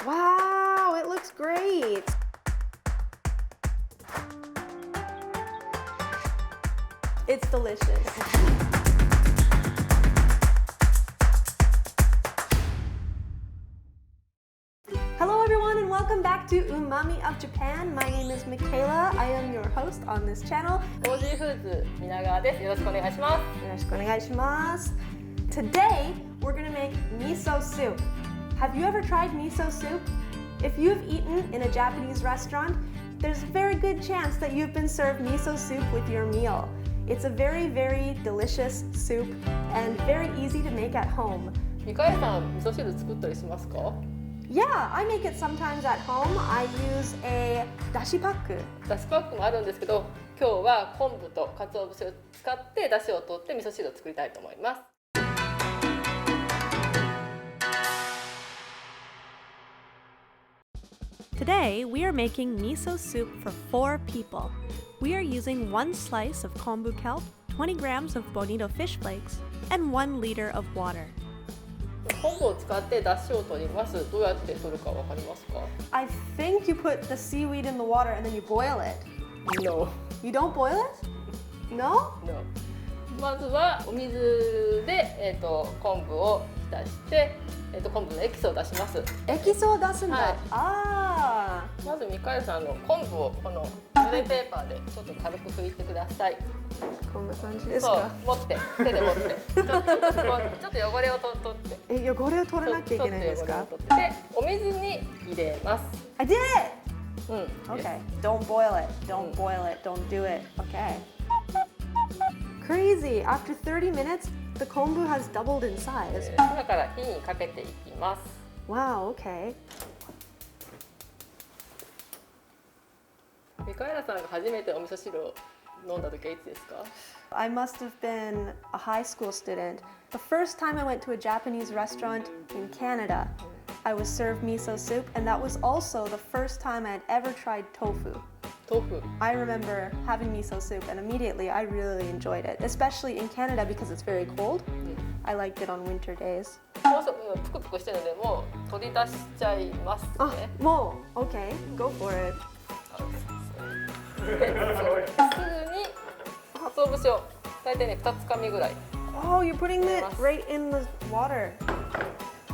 Wow, it looks great. It's delicious. Hello everyone and welcome back to UMAMI of Japan. My name is Michaela. I am your host on this channel. Aussie Foods 皆川です。よろしくお願いします。よろしくお願いします。Today, we're gonna make miso soup. Have you ever tried miso soup? If you've eaten in a Japanese restaurant, there's a very good chance that you've been served miso soup with your meal. It's a very, very delicious soup and very easy to make at home. みかえさん、味噌汁作ったりしますか？ Yeah, I make it sometimes at home. I use a dashi pack. だしパックもあるんですけど、今日は昆布と鰹節を使ってだしを取って味噌汁を作りたいと思います。Today, we are making miso soup for 4 people. We are using 1 slice of kombu kelp, 20 grams of bonito fish flakes, and 1 liter of water. 昆布を使ってだしを取ります。どうやって取るかわかりますか？ I think you put the seaweed in the water and then you boil it. No. You don't boil it? No? No. まずはお水で、昆布を浸して、昆布のエキスを出します。エキスを出すんだ。はい。ああ。まずみかえさんの昆布をこの濡れペーパーでちょっと軽く拭いてください。こんな感じですそうか？持って手で持ってちょっと汚れを取って汚れを取らなきゃいけないんですか？ちょっと汚れを取ってお水に入れます。I did it! うん。 Okay. Don't boil it. Don't boil it. Don't do it. Okay. Crazy. After 30 minutes, the kombu has doubled in size. 今から火にかけていきます。Wow, okay. ミカエラさんが初めてお味噌汁を飲んだ時はいつですか？ I must have been a high school student. The first time I went to a Japanese restaurant in Canada, I was served miso soup, and that was also the first time I had ever tried tofu. 豆腐。I remember having miso soup, and immediately I really enjoyed it, especially in Canada because it's very cold. I liked it on winter days. もうぷくぷくしてるのでもう取り出しちゃいますね。Ah, mo, okay, go for it. すぐに鰹節を大体ね2つかみぐらい。Oh, you're putting it right in the water,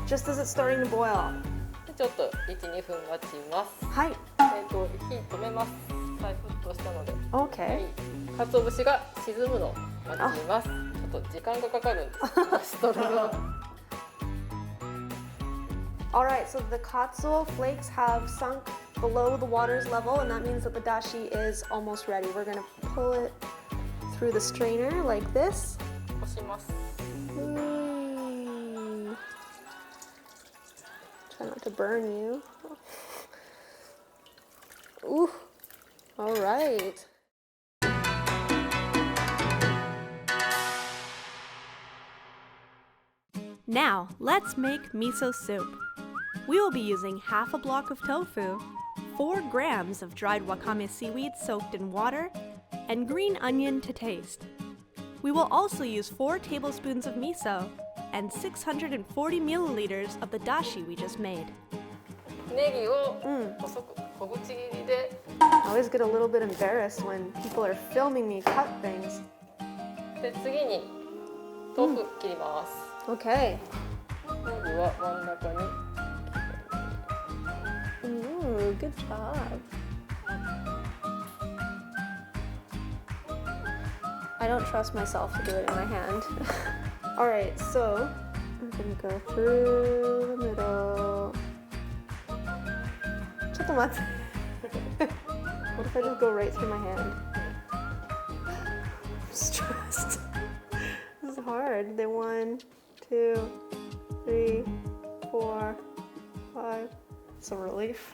just as it's starting to boil. でちょっと 1,2 分待ちます。はい。火止めます。再沸騰したので。Okay. 鰹節が沈むのを待ちます。ちょっと時間がかかるんです。取るの。All right, so the katsuo flakes have sunk below the water's level, and that means that the dashi is almost ready. We're gonna pull it through the strainer like this. こします。Try not to burn you. Ooh. All right. Now, let's make miso soup. We will be using half a block of tofu, 4 grams of dried wakame seaweed soaked in water, and green onion to taste. We will also use 4 tablespoons of miso and 640 milliliters of the dashi we just made. ネギを細く小口切りで。I always get a little bit embarrassed when people are filming me cut things. で次に豆腐切ります。Okay. 豆腐は真ん中に。Ooh, good job. I don't trust myself to do it in my hand. All right, so I'm gonna go through the middle. ちょっと待って。What if I just go right through my hand? I'm stressed. This is hard. Then 1, 2, 3, 4, 5. It's a relief.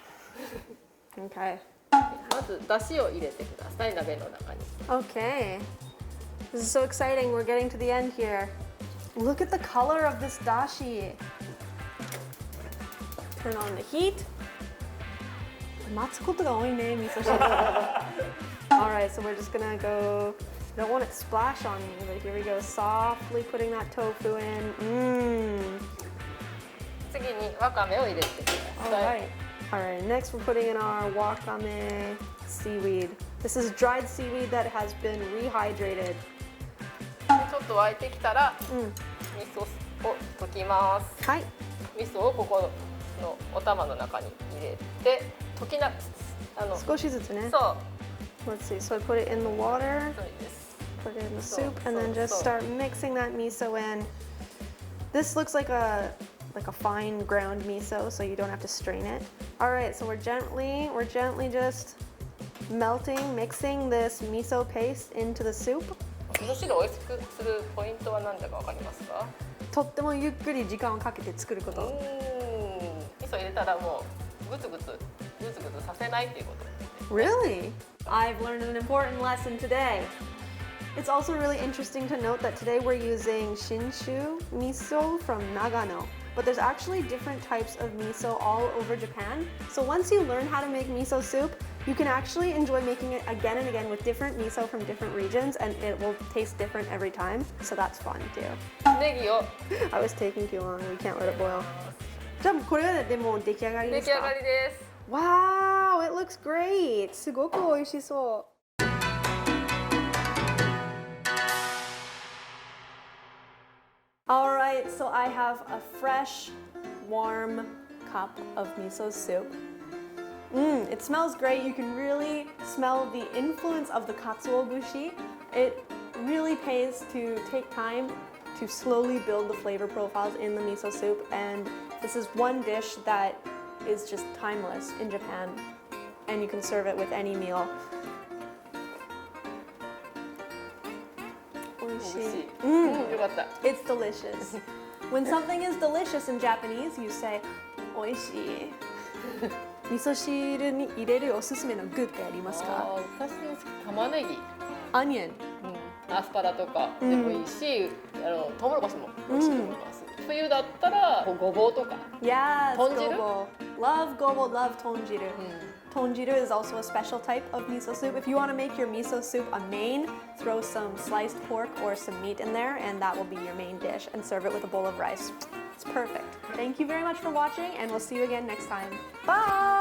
Okay. まずだしを入れてください。鍋の中に。Okay. This is so exciting. We're getting to the end here. Look at the color of this dashi. Turn on the heat. 待つことが多いね、味噌汁。Alright, so we're just gonna go. I don't want it to splash on me, but here we go. Softly putting that tofu in. 次にわかめを入れてください。All right, next we're putting in our wakame seaweed. This is dried seaweed that has been rehydrated. ちょっと沸いてきたら、味噌を溶きます。はい。味噌をここのお玉の中に入れて溶きな少しずつね。そう。Let's see. So I put it in the water. そうです。Put it in the soup, and then just start mixing that miso in. This looks like a fine ground miso, so you don't have to strain it. All right, so we're gently just mixing this miso paste into the soup. 味噌汁を美味しくするポイントは何だかわかりますか？とってもゆっくり時間をかけて作ること。味噌入れたらもうグツグツさせないっていうこと。Really? I've learned an important lesson today. It's also really interesting to note that today we're using Shinshu miso from Nagano. But there's actually different types of miso all over Japan. So once you learn how to make miso soup, you can actually enjoy making it again and again with different miso from different regions, and it will taste different every time. So that's fun too. ネギを I was taking too long. We can't let it boil. じゃあこれはでも出来上がりですか？出来上がりです。Wow, it looks great. すごく美味しそう。All right, so I have a fresh, warm cup of miso soup. It smells great. You can really smell the influence of the katsuobushi. It really pays to take time to slowly build the flavor profiles in the miso soup, and this is one dish that is just timeless in Japan, and you can serve it with any meal. It's delicious. When something is delicious in Japanese, you say 美味しい。味噌汁に入れるおすすめの具ってありますか？私の玉ねぎ、Onion、アスパラとかでもいいし、トウモロコシも美味しいと思います。冬だったらごぼうとか。Yes, 豚汁。Love gobo, love tonjiru. Tonjiru is also a special type of miso soup. If you want to make your miso soup a main, throw some sliced pork or some meat in there, and that will be your main dish, and serve it with a bowl of rice. It's perfect. Thank you very much for watching, and we'll see you again next time. Bye!